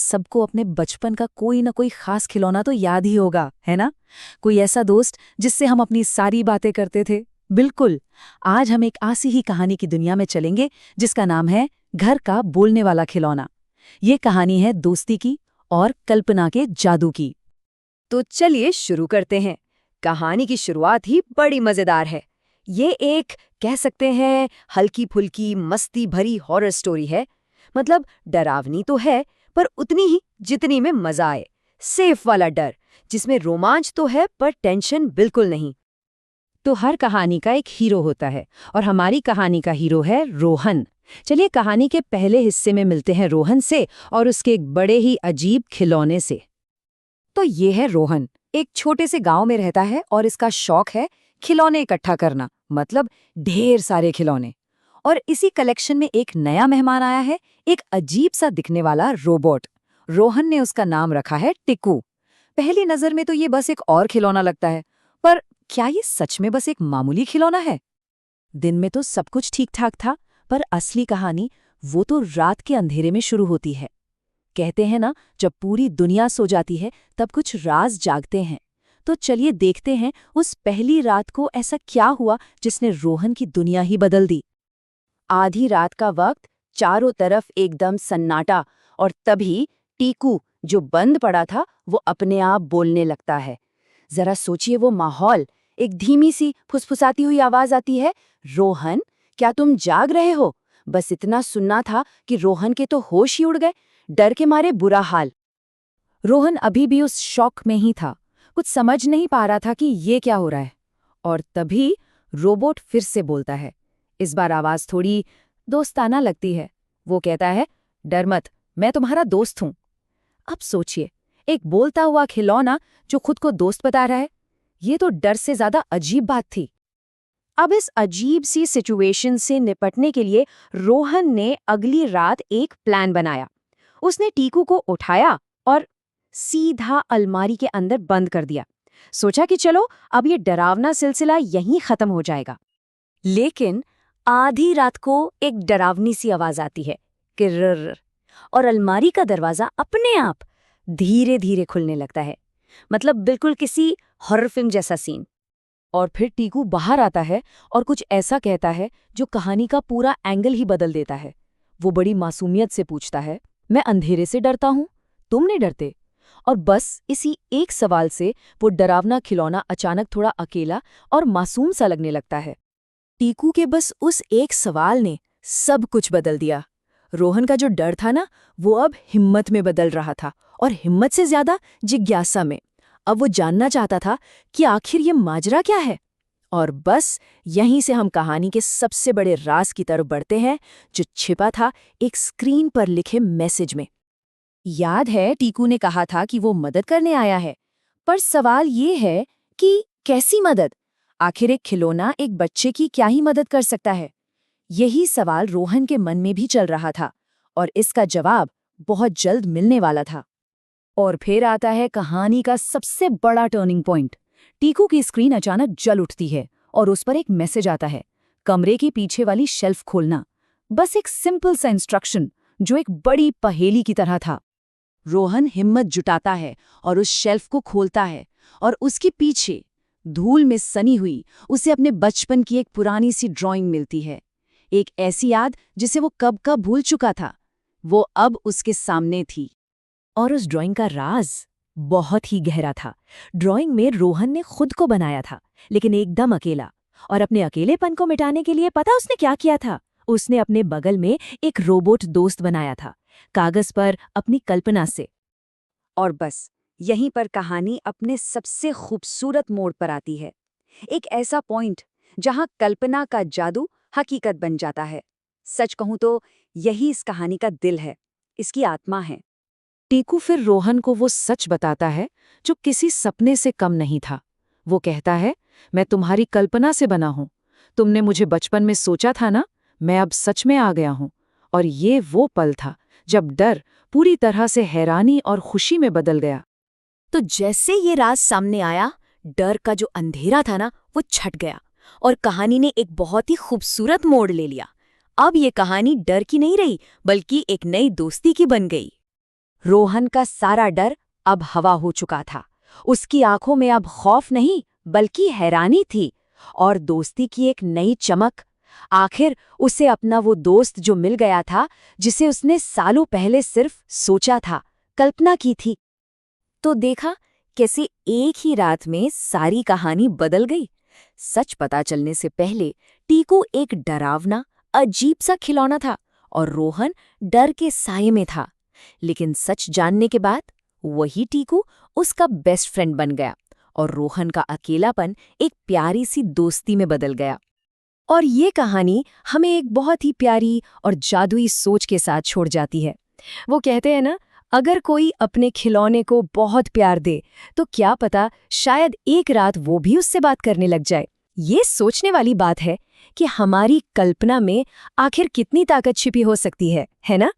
सबको अपने बचपन का कोई ना कोई खास खिलौना तो याद ही होगा, है ना? कोई ऐसा दोस्त जिससे हम अपनी सारी बातें करते थे। बिल्कुल। आज हम एक ऐसी ही कहानी की दुनिया में चलेंगे जिसका नाम है घर का बोलने वाला खिलौना। ये कहानी है दोस्ती की और कल्पना के जादू की। तो चलिए शुरू करते हैं। कहानी की शुरुआत ही बड़ी मजेदार है। ये एक कह सकते हैं हल्की फुल्की मस्ती भरी हॉरर स्टोरी है। मतलब डरावनी तो है, पर उतनी ही जितनी में मजा आए। सेफ वाला डर, जिसमें रोमांच तो है पर टेंशन बिल्कुल नहीं। तो हर कहानी का एक हीरो होता है और हमारी कहानी का हीरो है रोहन। चलिए कहानी के पहले हिस्से में मिलते हैं रोहन से और उसके एक बड़े ही अजीब खिलौने से। तो ये है रोहन, एक छोटे से गांव में रहता है और इसका शौक है खिलौने इकट्ठा करना, मतलब ढेर सारे खिलौने। और इसी कलेक्शन में एक नया मेहमान आया है, एक अजीब सा दिखने वाला रोबोट। रोहन ने उसका नाम रखा है टिकू। पहली नजर में तो ये बस एक और खिलौना लगता है, पर क्या ये सच में बस एक मामूली खिलौना है? दिन में तो सब कुछ ठीक ठाक था, पर असली कहानी वो तो रात के अंधेरे में शुरू होती है। कहते हैं ना, जब पूरी दुनिया सो जाती है तब कुछ राज जागते हैं। तो चलिए देखते हैं उस पहली रात को ऐसा क्या हुआ जिसने रोहन की दुनिया ही बदल दी। आधी रात का वक्त, चारों तरफ एकदम सन्नाटा, और तभी टीकू जो बंद पड़ा था वो अपने आप बोलने लगता है। जरा सोचिए वो माहौल। एक धीमी सी फुसफुसाती हुई आवाज आती है, रोहन क्या तुम जाग रहे हो? बस इतना सुनना था कि रोहन के तो होश ही उड़ गए। डर के मारे बुरा हाल। रोहन अभी भी उस शॉक में ही था, कुछ समझ नहीं पा रहा था कि ये क्या हो रहा है। और तभी रोबोट फिर से बोलता है। इस बार आवाज थोड़ी दोस्ताना लगती है। वो कहता है, डर मत, मैं तुम्हारा दोस्त हूं। अब सोचिए, एक बोलता हुआ खिलौना जो खुद को दोस्त बता रहा है। ये तो डर से ज्यादा अजीब बात थी। अब इस अजीब सी सिचुएशन से निपटने के लिए रोहन ने अगली रात एक प्लान बनाया। उसने टीकू को उठाया और सीधा अलमारी के अंदर बंद कर दिया। सोचा कि चलो अब ये डरावना सिलसिला यहीं खत्म हो जाएगा। लेकिन आधी रात को एक डरावनी सी आवाज आती है, किर्र, और अलमारी का दरवाजा अपने आप धीरे धीरे खुलने लगता है। मतलब बिल्कुल किसी हॉरर फिल्म जैसा सीन। और फिर टीकू बाहर आता है और कुछ ऐसा कहता है जो कहानी का पूरा एंगल ही बदल देता है। वो बड़ी मासूमियत से पूछता है, मैं अंधेरे से डरता हूं, तुम नहीं डरते? और बस इसी एक सवाल से वो डरावना खिलौना अचानक थोड़ा अकेला और मासूम सा लगने लगता है। टीकू के बस उस एक सवाल ने सब कुछ बदल दिया। रोहन का जो डर था ना, वो अब हिम्मत में बदल रहा था, और हिम्मत से ज्यादा जिज्ञासा में। अब वो जानना चाहता था कि आखिर ये माजरा क्या है। और बस यहीं से हम कहानी के सबसे बड़े राज की तरफ बढ़ते हैं, जो छिपा था एक स्क्रीन पर लिखे मैसेज में। याद है टीकू ने कहा था कि वो मदद करने आया है, पर सवाल ये है कि कैसी मदद? आखिर एक खिलौना एक बच्चे की क्या ही मदद कर सकता है? यही सवाल रोहन के मन में भी चल रहा था, और इसका जवाब बहुत जल्द मिलने वाला था। और फिर आता है कहानी का सबसे बड़ा टर्निंग पॉइंट। टीकू की स्क्रीन अचानक जल उठती है और उस पर एक मैसेज आता है, कमरे के पीछे वाली शेल्फ खोलना। बस एक सिंपल सा इंस्ट्रक्शन जो एक बड़ी पहेली की तरह था। रोहन हिम्मत जुटाता है और उस शेल्फ को खोलता है, और उसके पीछे धूल में सनी हुई उसे अपने बचपन की एक पुरानी सी ड्राइंग मिलती है। एक ऐसी याद जिसे वो कब का भूल चुका था, वो अब उसके सामने थी। और उस ड्राइंग का राज बहुत ही गहरा था। ड्राइंग में रोहन ने खुद को बनाया था, लेकिन एकदम अकेला। और अपने अकेलेपन को मिटाने के लिए पता उसने क्या किया था? उसने अपने बगल में एक रोबोट दोस्त बनाया था, कागज पर अपनी कल्पना से। और बस यहीं पर कहानी अपने सबसे खूबसूरत मोड़ पर आती है। एक ऐसा पॉइंट जहां कल्पना का जादू हकीकत बन जाता है। सच कहूं तो यही इस कहानी का दिल है, इसकी आत्मा है। टीकू फिर रोहन को वो सच बताता है जो किसी सपने से कम नहीं था। वो कहता है, मैं तुम्हारी कल्पना से बना हूं। तुमने मुझे बचपन में सोचा था ना, मैं अब सच में आ गया हूं। और ये वो पल था जब डर पूरी तरह से हैरानी और खुशी में बदल गया। तो जैसे ये राज सामने आया, डर का जो अंधेरा था ना, वो छट गया, और कहानी ने एक बहुत ही खूबसूरत मोड़ ले लिया। अब ये कहानी डर की नहीं रही, बल्कि एक नई दोस्ती की बन गई। रोहन का सारा डर अब हवा हो चुका था। उसकी आंखों में अब खौफ नहीं बल्कि हैरानी थी, और दोस्ती की एक नई चमक। आखिर उसे अपना वो दोस्त जो मिल गया था, जिसे उसने सालों पहले सिर्फ सोचा था, कल्पना की थी। तो देखा कैसे एक ही रात में सारी कहानी बदल गई। सच पता चलने से पहले टीकू एक डरावना, अजीब सा खिलौना था और रोहन डर के साये में था। लेकिन सच जानने के बाद वही टीकू उसका बेस्ट फ्रेंड बन गया और रोहन का अकेलापन एक प्यारी सी दोस्ती में बदल गया। और ये कहानी हमें एक बहुत ही प्यारी और जादुई सोच के साथ छोड़ जाती है। वो कहते हैं ना, अगर कोई अपने खिलौने को बहुत प्यार दे तो क्या पता शायद एक रात वो भी उससे बात करने लग जाए। ये सोचने वाली बात है कि हमारी कल्पना में आखिर कितनी ताकत छिपी हो सकती है ना?